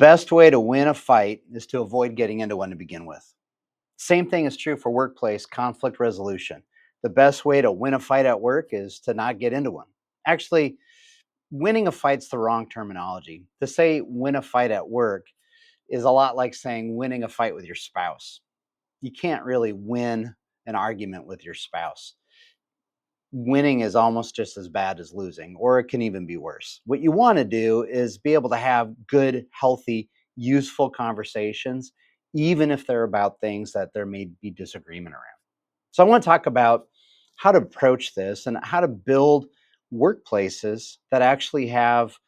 Best way to win a fight is to avoid getting into one to begin with. Same thing is true for workplace conflict resolution. The best way to win a fight at work is to not get into one. Actually, winning a fight's the wrong terminology. To say win a fight at work is a lot like saying winning a fight with your spouse. You can't really win an argument with your spouse. Winning is almost just as bad as losing, or it can even be worse. What you want to do is be able to have good, healthy, useful conversations, even if they're about things that there may be disagreement around. So I want to talk about how to approach this and how to build workplaces that actually have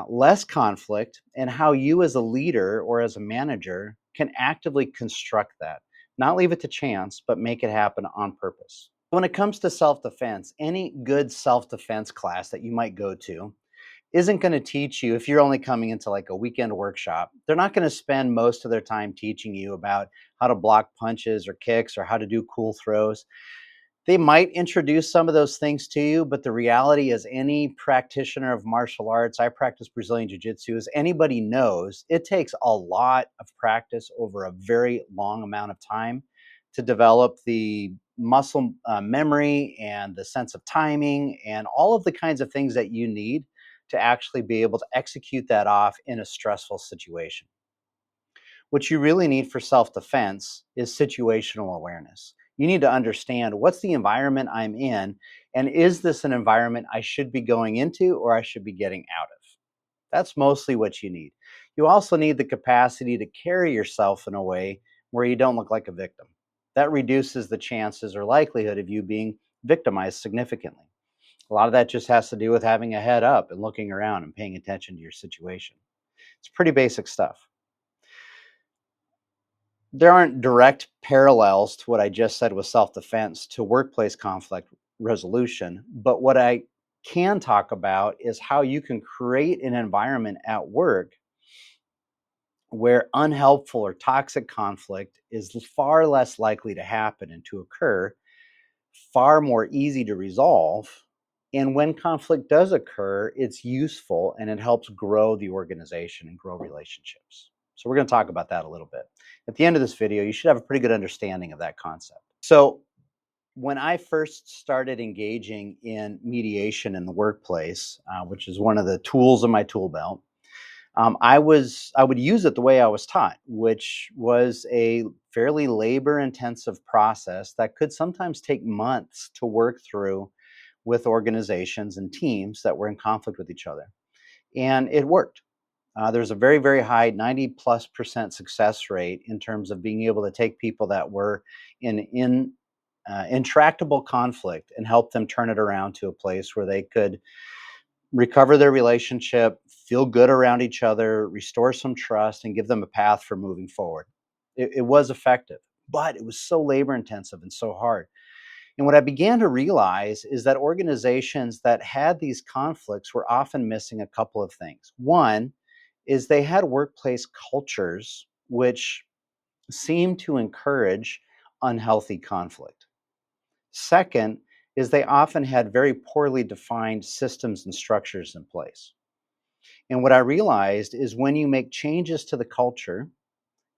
less conflict, and how you as a leader or as a manager can actively construct that. Not leave it to chance, but make it happen on purpose. When it comes to self-defense, any good self-defense class that you might go to isn't going to teach you, if you're only coming into like a weekend workshop, they're not going to spend most of their time teaching you about how to block punches or kicks or how to do cool throws. They might introduce some of those things to you, but the reality is any practitioner of martial arts, I practice Brazilian Jiu-Jitsu, as anybody knows, it takes a lot of practice over a very long amount of time to develop the muscle memory and the sense of timing and all of the kinds of things that you need to actually be able to execute that off in a stressful situation. What you really need for self-defense is situational awareness. You need to understand, what's the environment I'm in, and is this an environment I should be going into or I should be getting out of? That's mostly what you need. You also need the capacity to carry yourself in a way where you don't look like a victim. That reduces the chances or likelihood of you being victimized significantly. A lot of that just has to do with having a head up and looking around and paying attention to your situation. It's pretty basic stuff. There aren't direct parallels to what I just said with self-defense to workplace conflict resolution, but what I can talk about is how you can create an environment at work where unhelpful or toxic conflict is far less likely to happen and to occur, far more easy to resolve. And when conflict does occur, it's useful and it helps grow the organization and grow relationships. So we're going to talk about that a little bit. At the end of this video, you should have a pretty good understanding of that concept. So when I first started engaging in mediation in the workplace, which is one of the tools in my tool belt, I would use it the way I was taught, which was a fairly labor-intensive process that could sometimes take months to work through with organizations and teams that were in conflict with each other. And it worked. There's a very, very high 90+% success rate in terms of being able to take people that were in intractable conflict and help them turn it around to a place where they could recover their relationship, feel good around each other, restore some trust, and give them a path for moving forward. It was effective, but it was so labor intensive and so hard. And what I began to realize is that organizations that had these conflicts were often missing a couple of things. One is they had workplace cultures which seemed to encourage unhealthy conflict. Second is they often had very poorly defined systems and structures in place. And what I realized is when you make changes to the culture,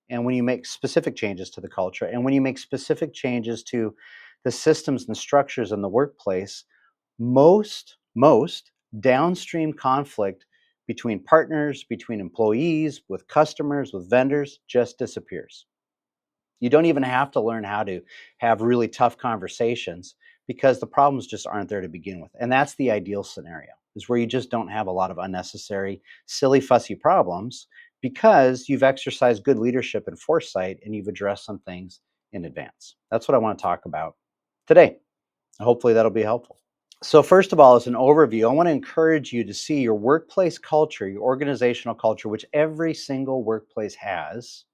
and when you make specific changes to the culture, and when you make specific changes to the systems and structures in the workplace, most downstream conflict between partners, between employees, with customers, with vendors, just disappears. You don't even have to learn how to have really tough conversations because the problems just aren't there to begin with. And that's the ideal scenario, is where you just don't have a lot of unnecessary, silly, fussy problems because you've exercised good leadership and foresight and you've addressed some things in advance. That's what I want to talk about today. Hopefully that'll be helpful. So first of all, as an overview, I want to encourage you to see your workplace culture, your organizational culture, which every single workplace has,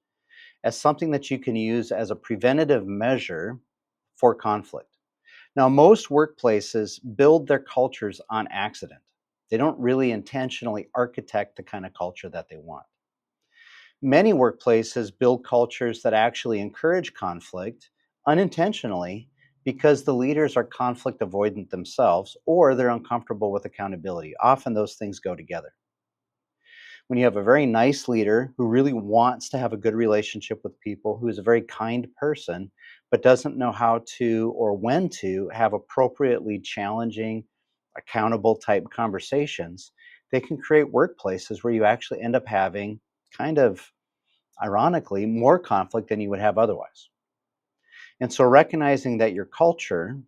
as something that you can use as a preventative measure for conflict. Now, most workplaces build their cultures on accident. They don't really intentionally architect the kind of culture that they want. Many workplaces build cultures that actually encourage conflict unintentionally because the leaders are conflict avoidant themselves or they're uncomfortable with accountability. Often those things go together. When you have a very nice leader who really wants to have a good relationship with people, who is a very kind person, but doesn't know how to or when to have appropriately challenging, accountable type conversations, they can create workplaces where you actually end up having, kind of ironically, more conflict than you would have otherwise. And so recognizing that your culture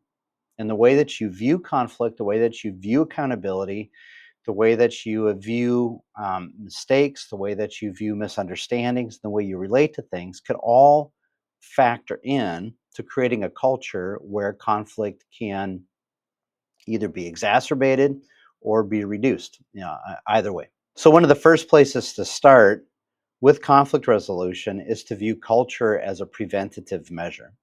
and the way that you view conflict, the way that you view accountability, the way that you view mistakes, the way that you view misunderstandings, the way you relate to things could all factor in to creating a culture where conflict can either be exacerbated or be reduced, either way. So, one of the first places to start with conflict resolution is to view culture as a preventative measure.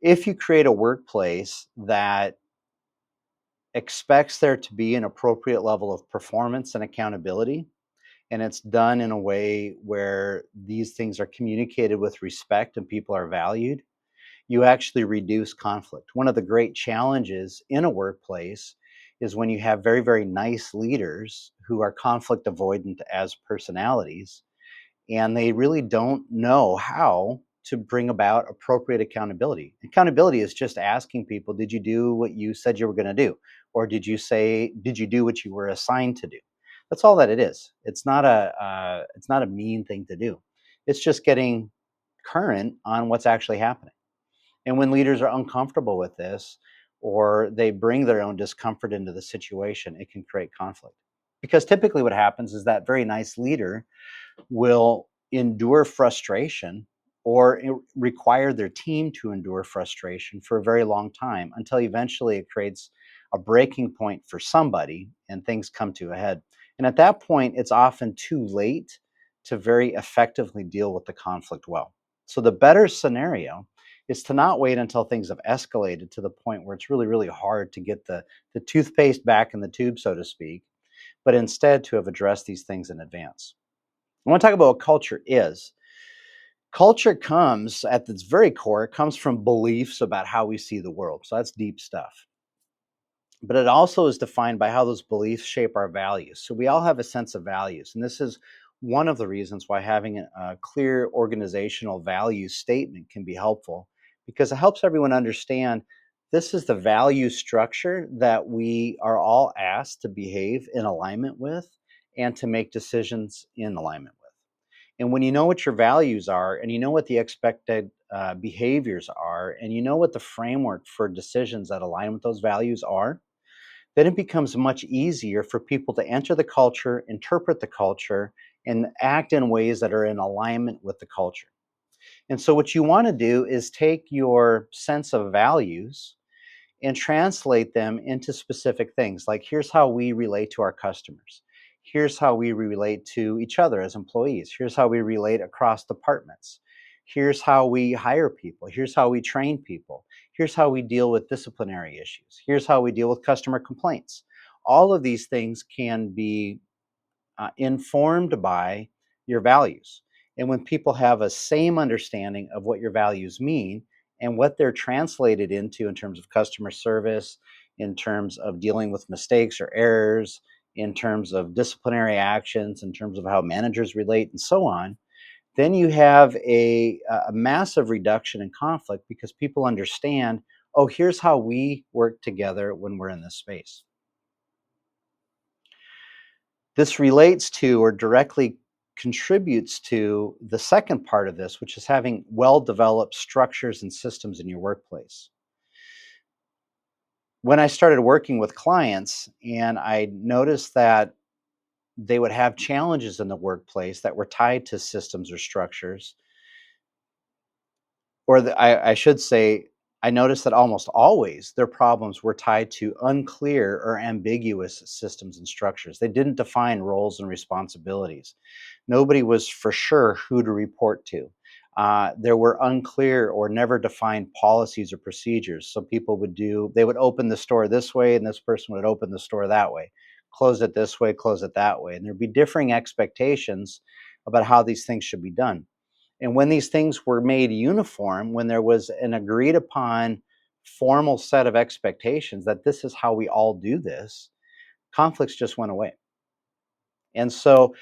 If you create a workplace that expects there to be an appropriate level of performance and accountability, and it's done in a way where these things are communicated with respect and people are valued, you actually reduce conflict. One of the great challenges in a workplace is when you have very, very nice leaders who are conflict avoidant as personalities, and they really don't know how to bring about appropriate accountability. Accountability is just asking people, did you do what you said you were going to do? Or did you do what you were assigned to do? That's all that it is. It's not a mean thing to do. It's just getting current on what's actually happening. And when leaders are uncomfortable with this, or they bring their own discomfort into the situation, it can create conflict. Because typically what happens is that very nice leader will endure frustration or require their team to endure frustration for a very long time until eventually it creates a breaking point for somebody and things come to a head. And at that point, it's often too late to very effectively deal with the conflict well. So the better scenario is to not wait until things have escalated to the point where it's really, really hard to get the toothpaste back in the tube, so to speak, but instead to have addressed these things in advance. I want to talk about what culture is. Culture comes at its very core, it comes from beliefs about how we see the world. So that's deep stuff. But it also is defined by how those beliefs shape our values. So we all have a sense of values. And this is one of the reasons why having a clear organizational value statement can be helpful, because it helps everyone understand this is the value structure that we are all asked to behave in alignment with and to make decisions in alignment with. And when you know what your values are, and you know what the expected behaviors are, and you know what the framework for decisions that align with those values are, then it becomes much easier for people to enter the culture, interpret the culture, and act in ways that are in alignment with the culture. And so, what you want to do is take your sense of values and translate them into specific things. Like, here's how we relate to our customers. Here's how we relate to each other as employees. Here's how we relate across departments. Here's how we hire people. Here's how we train people. Here's how we deal with disciplinary issues. Here's how we deal with customer complaints. All of these things can be informed by your values. And when people have a same understanding of what your values mean and what they're translated into in terms of customer service, in terms of dealing with mistakes or errors, in terms of disciplinary actions, in terms of how managers relate, and so on, then you have a massive reduction in conflict because people understand, oh, here's how we work together when we're in this space. This relates to or directly contributes to the second part of this, which is having well-developed structures and systems in your workplace. When I started working with clients and I noticed that they would have challenges in the workplace that were tied to systems or structures, I should say, I noticed that almost always their problems were tied to unclear or ambiguous systems and structures. They didn't define roles and responsibilities. Nobody was for sure who to report to. There were unclear or never defined policies or procedures. So they would open the store this way, and this person would open the store that way, close it this way, close it that way. And there'd be differing expectations about how these things should be done. And when these things were made uniform, when there was an agreed upon formal set of expectations that this is how we all do this, conflicts just went away. And so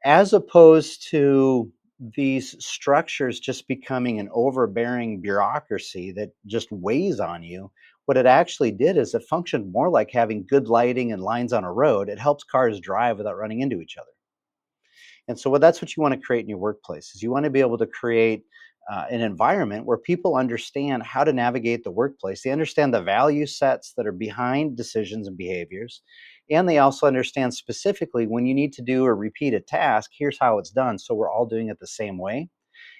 as opposed to these structures just becoming an overbearing bureaucracy that just weighs on you. What it actually did is it functioned more like having good lighting and lines on a road. It helps cars drive without running into each other. And so, that's what you want to create in your workplace. Is you want to be able to create an environment where people understand how to navigate the workplace. They understand the value sets that are behind decisions and behaviors, and they also understand specifically when you need to do or repeat a task. Here's how it's done, so we're all doing it the same way.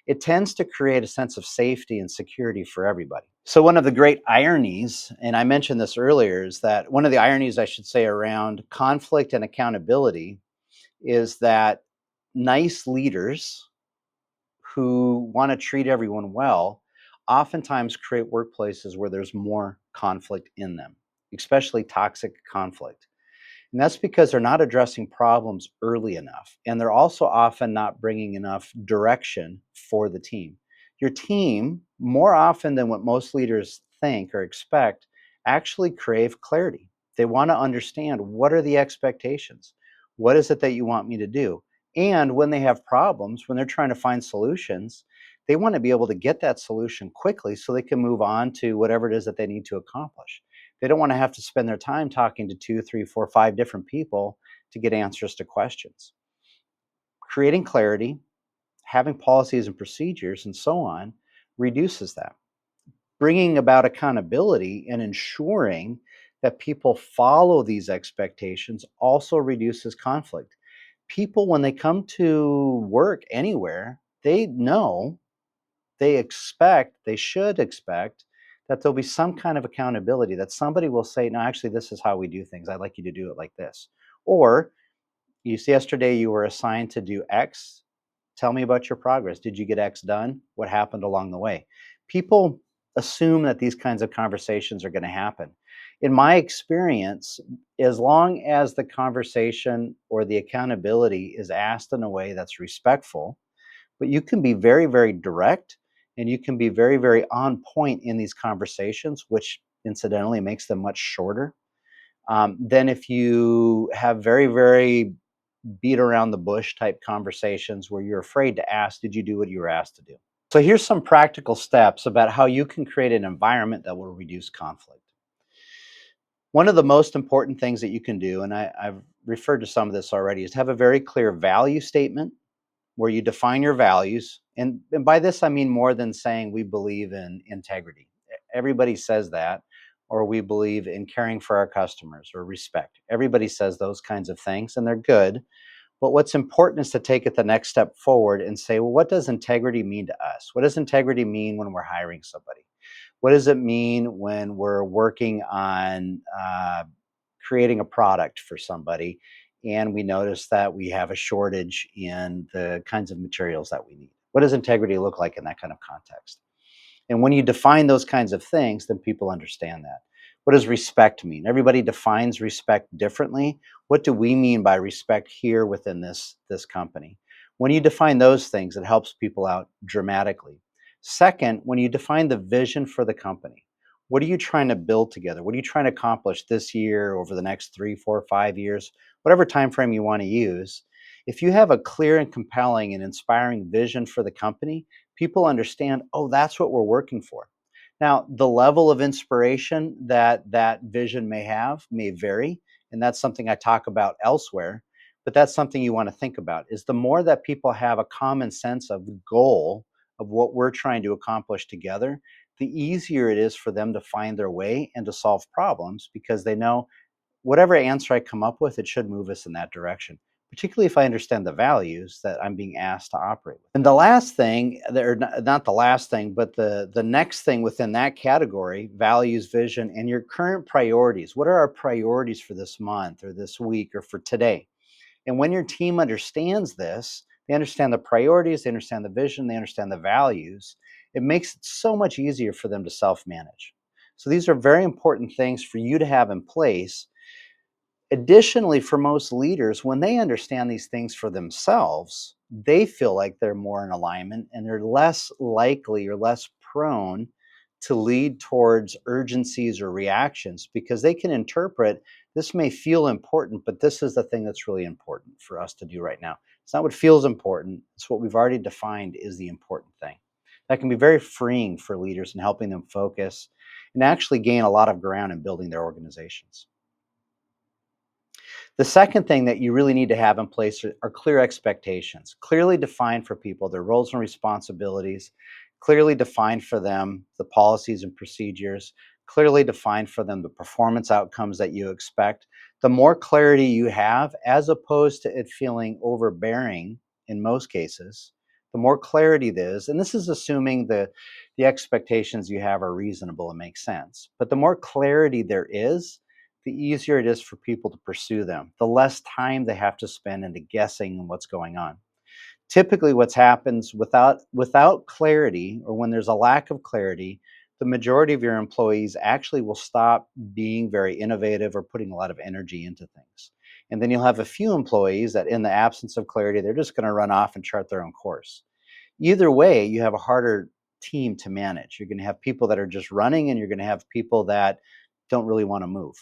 It tends to create a sense of safety and security for everybody. So, one of the great ironies, and I mentioned this earlier, is that one of the ironies, I should say, around conflict and accountability is that nice leaders who want to treat everyone well oftentimes create workplaces where there's more conflict in them, especially toxic conflict. And that's because they're not addressing problems early enough. And they're also often not bringing enough direction for the team. Your team, more often than what most leaders think or expect, actually crave clarity. They want to understand, what are the expectations? What is it that you want me to do? And when they have problems, when they're trying to find solutions, they want to be able to get that solution quickly so they can move on to whatever it is that they need to accomplish. They don't want to have to spend their time talking to two, three, four, five different people to get answers to questions. Creating clarity, having policies and procedures, and so on reduces that. Bringing about accountability and ensuring that people follow these expectations also reduces conflict. People, when they come to work anywhere, they know, they should expect that there'll be some kind of accountability, that somebody will say, no, actually, this is how we do things. I'd like you to do it like this. Or, yesterday you were assigned to do X. Tell me about your progress. Did you get X done? What happened along the way? People assume that these kinds of conversations are going to happen. In my experience, as long as the conversation or the accountability is asked in a way that's respectful, but you can be very, very direct, and you can be very, very on point in these conversations, which incidentally makes them much shorter than if you have very, very beat around the bush type conversations where you're afraid to ask, did you do what you were asked to do? So here's some practical steps about how you can create an environment that will reduce conflict. One of the most important things that you can do, and I've referred to some of this already, is to have a very clear value statement where you define your values. And by this, I mean more than saying we believe in integrity. Everybody says that, or we believe in caring for our customers or respect. Everybody says those kinds of things, and they're good. But what's important is to take it the next step forward and say, well, what does integrity mean to us? What does integrity mean when we're hiring somebody? What does it mean when we're working on creating a product for somebody and we notice that we have a shortage in the kinds of materials that we need? What does integrity look like in that kind of context? And when you define those kinds of things, then people understand that. What does respect mean? Everybody defines respect differently. What do we mean by respect here within this company? When you define those things, it helps people out dramatically. Second, when you define the vision for the company, what are you trying to build together? What are you trying to accomplish this year, over the next 3, 4, 5 years, whatever time frame you want to use? If you have a clear and compelling and inspiring vision for the company, people understand, oh, that's what we're working for. Now, the level of inspiration that that vision may have may vary, and that's something I talk about elsewhere, but that's something you want to think about, is the more that people have a common sense of the goal of what we're trying to accomplish together, the easier it is for them to find their way and to solve problems, because they know whatever answer I come up with, it should move us in that direction, particularly if I understand the values that I'm being asked to operate with. And the last thing, or not the last thing, but the next thing within that category, values, vision, and your current priorities. What are our priorities for this month or this week or for today? And when your team understands this, they understand the priorities, they understand the vision, they understand the values, it makes it so much easier for them to self-manage. So these are very important things for you to have in place. Additionally, for most leaders, when they understand these things for themselves, they feel like they're more in alignment, and they're less likely or less prone to lead towards urgencies or reactions, because they can interpret, this may feel important, but this is the thing that's really important for us to do right now. It's not what feels important, it's what we've already defined is the important thing. That can be very freeing for leaders and helping them focus and actually gain a lot of ground in building their organizations. The second thing that you really need to have in place are clear expectations, clearly defined for people, their roles and responsibilities, clearly defined for them, the policies and procedures, clearly defined for them, the performance outcomes that you expect. The more clarity you have, as opposed to it feeling overbearing in most cases, the more clarity there is, and this is assuming the expectations you have are reasonable and make sense. But the more clarity there is, the easier it is for people to pursue them, the less time they have to spend into guessing what's going on. Typically, what happens without clarity, or when there's a lack of clarity, the majority of your employees actually will stop being very innovative or putting a lot of energy into things. And then you'll have a few employees that, in the absence of clarity, they're just going to run off and chart their own course. Either way, you have a harder team to manage. You're going to have people that are just running, and you're going to have people that don't really want to move.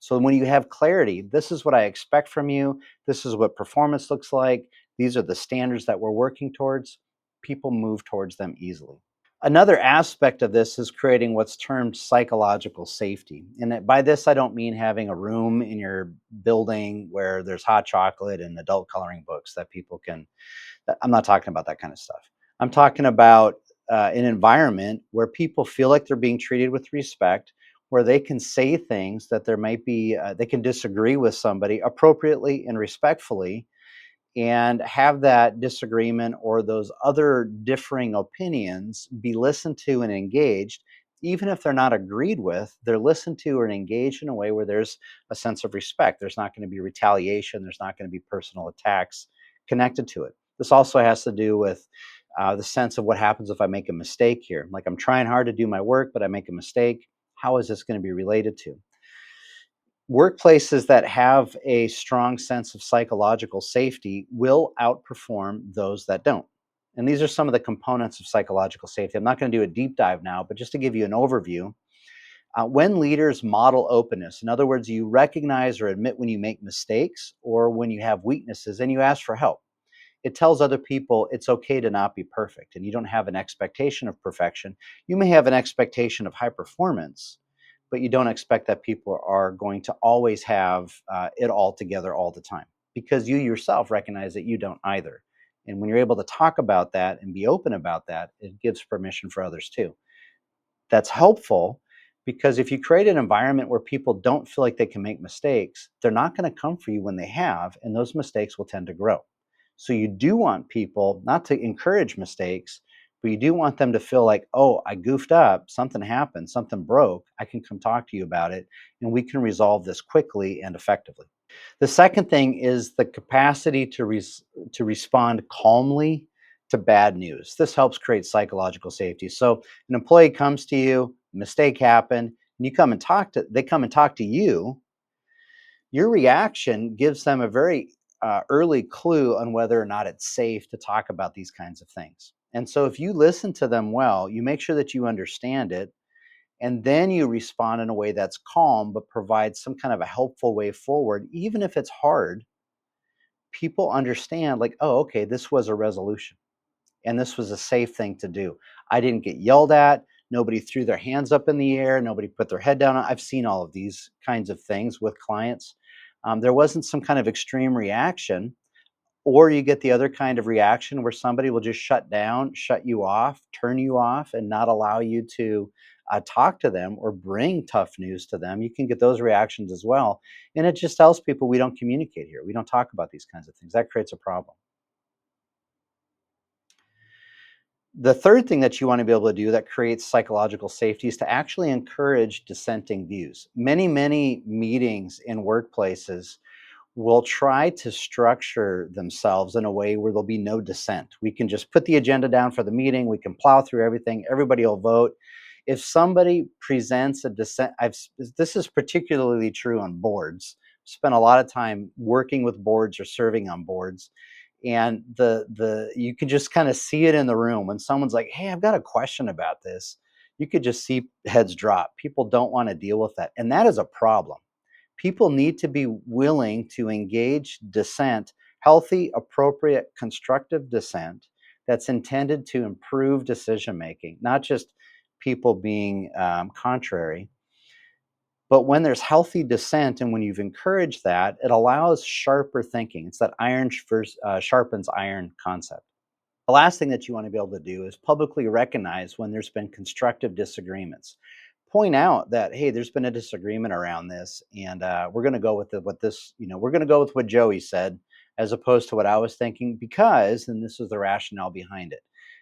So when you have clarity, this is what I expect from you. This is what performance looks like. These are the standards that we're working towards. People move towards them easily. Another aspect of this is creating what's termed psychological safety. And by this, I don't mean having a room in your building where there's hot chocolate and adult coloring books that people can. I'm not talking about that kind of stuff. I'm talking about an environment where people feel like they're being treated with respect, where they can say things that there might be, they can disagree with somebody appropriately and respectfully, and have that disagreement or those other differing opinions be listened to and engaged. Even if they're not agreed with, they're listened to and engaged in a way where there's a sense of respect. There's not going to be retaliation, there's not going to be personal attacks connected to it. This also has to do with the sense of what happens if I make a mistake here. Like, I'm trying hard to do my work, but I make a mistake. How is this going to be related to? Workplaces that have a strong sense of psychological safety will outperform those that don't. And these are some of the components of psychological safety. I'm not going to do a deep dive now, but just to give you an overview, when leaders model openness, in other words, you recognize or admit when you make mistakes or when you have weaknesses and you ask for help, it tells other people it's okay to not be perfect, and you don't have an expectation of perfection. You may have an expectation of high performance, but you don't expect that people are going to always have it all together all the time, because you yourself recognize that you don't either. And when you're able to talk about that and be open about that, it gives permission for others too. That's helpful, because if you create an environment where people don't feel like they can make mistakes, they're not going to come for you when they have, and those mistakes will tend to grow. So you do want people not to encourage mistakes, but you do want them to feel like, oh, I goofed up, something happened, something broke. I can come talk to you about it, and we can resolve this quickly and effectively. The second thing is the capacity to respond calmly to bad news. This helps create psychological safety. So an employee comes to you, mistake happened, and they come and talk to you. Your reaction gives them a very early clue on whether or not it's safe to talk about these kinds of things. And so if you listen to them well, you make sure that you understand it, and then you respond in a way that's calm but provides some kind of a helpful way forward. Even if it's hard, people understand, like, oh, okay, this was a resolution and this was a safe thing to do. I didn't get yelled at. Nobody threw their hands up in the air. Nobody put their head down. I've seen all of these kinds of things with clients. There wasn't some kind of extreme reaction. Or you get the other kind of reaction where somebody will just shut down, shut you off, turn you off, and not allow you to talk to them or bring tough news to them. You can get those reactions as well. And it just tells people we don't communicate here. We don't talk about these kinds of things. That creates a problem. The third thing that you want to be able to do that creates psychological safety is to actually encourage dissenting views. Many meetings in workplaces will try to structure themselves in a way where there'll be no dissent. We can just put the agenda down for the meeting, we can plow through everything, everybody will vote. If somebody presents a dissent, this is particularly true on boards. Spent a lot of time working with boards or serving on boards, and the you can just kind of see it in the room when someone's like, hey, I've got a question about this. You could just see heads drop. People don't want to deal with that, and that is a problem. People need to be willing to engage dissent Healthy, appropriate, constructive dissent that's intended to improve decision making, not just people being contrary. But when there's healthy dissent and when you've encouraged that, it allows sharper thinking. It's that iron sharpens iron concept. The last thing that you want to be able to do is publicly recognize when there's been constructive disagreements. Point out that, hey, there's been a disagreement around this, and we're going to go with we're going to go with what Joey said as opposed to what I was thinking because, and this is the rationale behind it.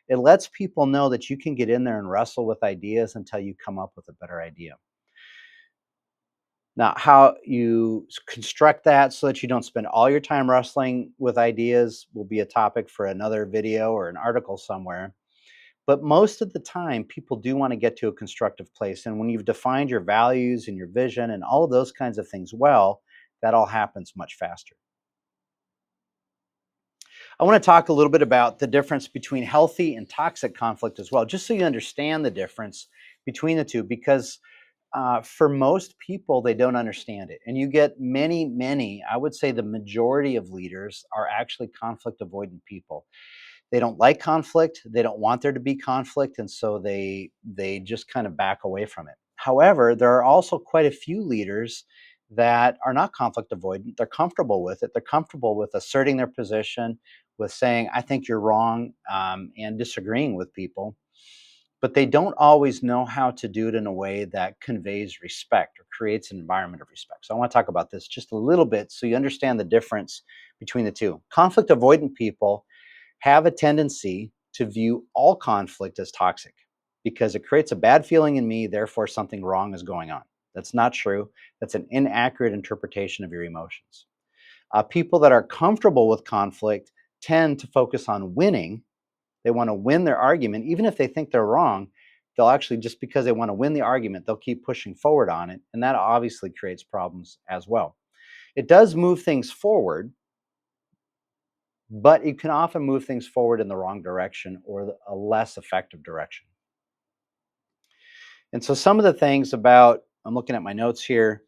It lets people know that you can get in there and wrestle with ideas until you come up with a better idea. Now, how you construct that so that you don't spend all your time wrestling with ideas will be a topic for another video or an article somewhere. But most of the time, people do want to get to a constructive place. And when you've defined your values and your vision and all of those kinds of things well, that all happens much faster. I want to talk a little bit about the difference between healthy and toxic conflict as well, just so you understand the difference between the two, because for most people, they don't understand it. And you get many, I would say the majority of leaders are actually conflict avoidant people. They don't like conflict. They don't want there to be conflict. And so they just kind of back away from it. However, there are also quite a few leaders that are not conflict avoidant. They're comfortable with it. They're comfortable with asserting their position, with saying, I think you're wrong, and disagreeing with people, but they don't always know how to do it in a way that conveys respect or creates an environment of respect. So I want to talk about this just a little bit so you understand the difference between the two. Conflict avoidant people have a tendency to view all conflict as toxic because it creates a bad feeling in me, therefore something wrong is going on. That's not true. That's an inaccurate interpretation of your emotions. People that are comfortable with conflict tend to focus on winning. They want to win their argument, even if they think they're wrong. They'll actually, just because they want to win the argument, they'll keep pushing forward on it. And that obviously creates problems as well. It does move things forward, but it can often move things forward in the wrong direction or a less effective direction. And so some of the things about, I'm looking at my notes here,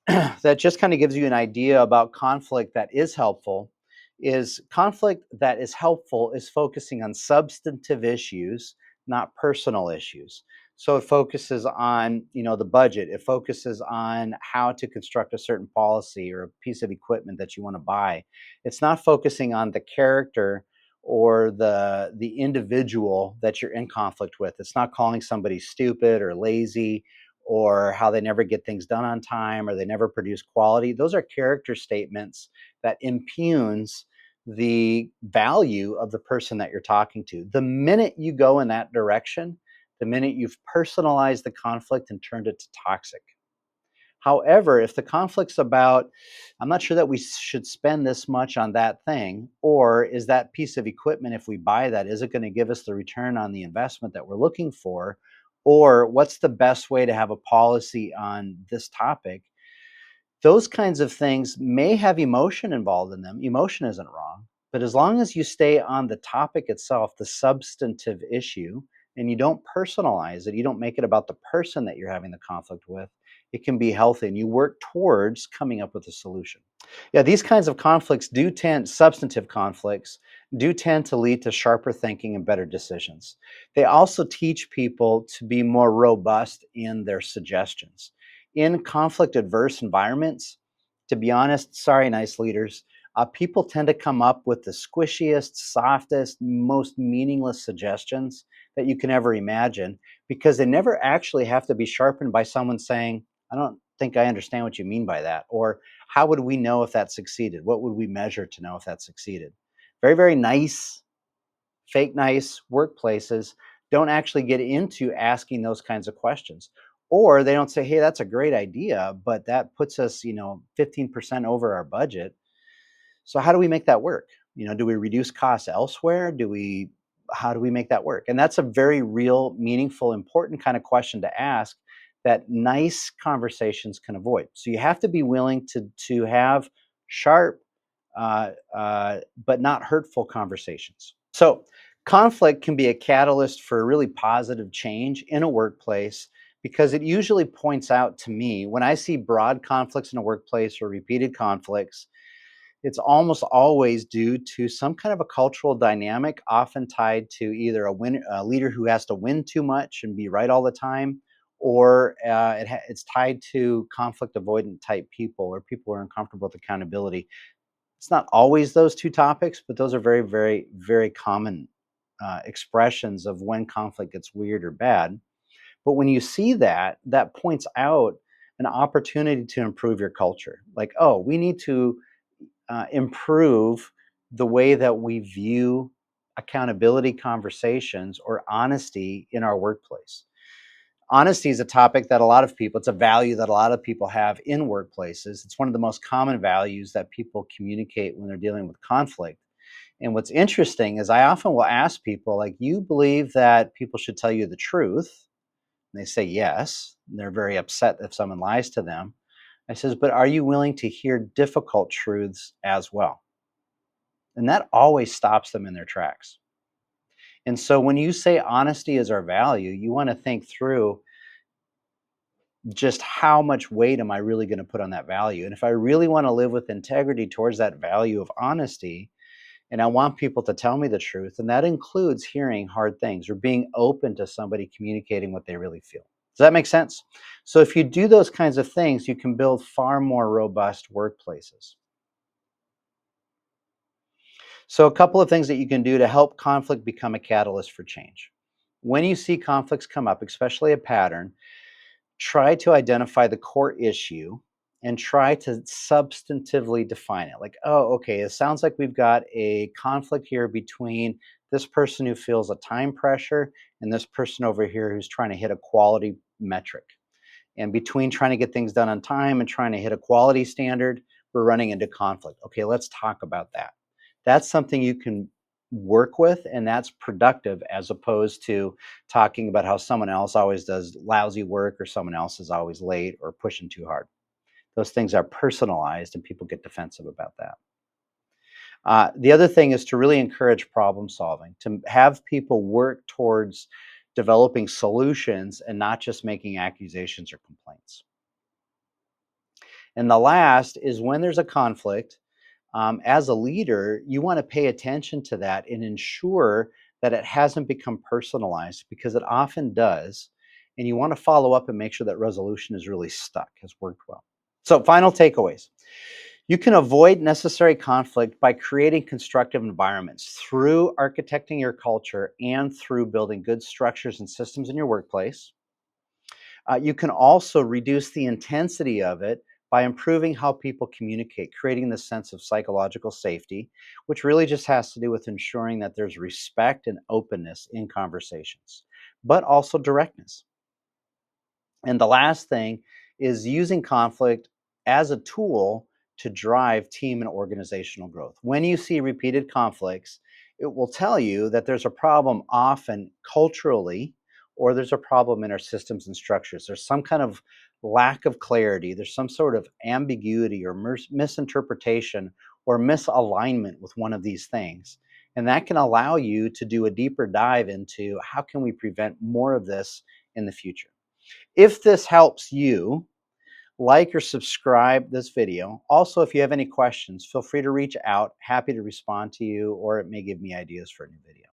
that just kind of gives you an idea about conflict that is helpful. Is conflict that is helpful is focusing on substantive issues, not personal issues. So it focuses on, the budget. It focuses on how to construct a certain policy or a piece of equipment that you want to buy. It's not focusing on the character or the individual that you're in conflict with. It's not calling somebody stupid or lazy or how they never get things done on time or they never produce quality. Those are character statements that impugns the value of the person that you're talking to. The minute you go in that direction, the minute you've personalized the conflict and turned it to toxic. However, if the conflict's about, I'm not sure that we should spend this much on that thing, or is that piece of equipment, if we buy that, is it going to give us the return on the investment that we're looking for? Or what's the best way to have a policy on this topic? Those kinds of things may have emotion involved in them. Emotion isn't wrong. But as long as you stay on the topic itself, the substantive issue, and you don't personalize it, you don't make it about the person that you're having the conflict with, it can be healthy and you work towards coming up with a solution. Yeah, these kinds of substantive conflicts do tend to lead to sharper thinking and better decisions. They also teach people to be more robust in their suggestions. In conflict adverse environments, to be honest, sorry, nice leaders, people tend to come up with the squishiest, softest, most meaningless suggestions that you can ever imagine because they never actually have to be sharpened by someone saying, I don't think I understand what you mean by that. Or how would we know if that succeeded? What would we measure to know if that succeeded? Very, very nice, fake nice workplaces don't actually get into asking those kinds of questions. Or they don't say, hey, that's a great idea, but that puts us, 15% over our budget. So how do we make that work? Do we reduce costs elsewhere? How do we make that work? And that's a very real, meaningful, important kind of question to ask that nice conversations can avoid. So you have to be willing to have sharp, but not hurtful conversations. So conflict can be a catalyst for a really positive change in a workplace because it usually points out to me when I see broad conflicts in a workplace or repeated conflicts, It's almost always due to some kind of a cultural dynamic, often tied to either a leader who has to win too much and be right all the time, or it's tied to conflict avoidant type people or people who are uncomfortable with accountability. It's not always those two topics, but those are very, very, very common expressions of when conflict gets weird or bad. But when you see that, that points out an opportunity to improve your culture. Like, oh, we need to improve the way that we view accountability conversations or honesty in our workplace. Honesty is a topic that a lot of people, it's a value that a lot of people have in workplaces. It's one of the most common values that people communicate when they're dealing with conflict. And what's interesting is I often will ask people, like, you believe that people should tell you the truth? And they say yes. And they're very upset if someone lies to them. I says, but are you willing to hear difficult truths as well? And that always stops them in their tracks. And so when you say honesty is our value, you want to think through just how much weight am I really going to put on that value? And if I really want to live with integrity towards that value of honesty, and I want people to tell me the truth, and that includes hearing hard things or being open to somebody communicating what they really feel. Does that make sense? So if you do those kinds of things, you can build far more robust workplaces. So, a couple of things that you can do to help conflict become a catalyst for change. When you see conflicts come up, especially a pattern, try to identify the core issue and try to substantively define it. Like, oh, okay, it sounds like we've got a conflict here between this person who feels a time pressure and this person over here who's trying to hit a quality metric. And between trying to get things done on time and trying to hit a quality standard, we're running into conflict. Okay, let's talk about that. That's something you can work with, and that's productive as opposed to talking about how someone else always does lousy work or someone else is always late or pushing too hard. Those things are personalized, and people get defensive about that. The other thing is to really encourage problem solving, to have people work towards developing solutions and not just making accusations or complaints. And the last is when there's a conflict, as a leader, you want to pay attention to that and ensure that it hasn't become personalized because it often does. And you want to follow up and make sure that resolution is really stuck, has worked well. So, final takeaways. You can avoid necessary conflict by creating constructive environments through architecting your culture and through building good structures and systems in your workplace. You can also reduce the intensity of it by improving how people communicate, creating this sense of psychological safety, which really just has to do with ensuring that there's respect and openness in conversations, but also directness. And the last thing is using conflict as a tool to drive team and organizational growth. When you see repeated conflicts, it will tell you that there's a problem often culturally, or there's a problem in our systems and structures. There's some kind of lack of clarity, there's some sort of ambiguity or misinterpretation or misalignment with one of these things. And that can allow you to do a deeper dive into how can we prevent more of this in the future. If this helps you, like or subscribe this video. Also, if you have any questions, feel free to reach out. Happy to respond to you, or it may give me ideas for a new video.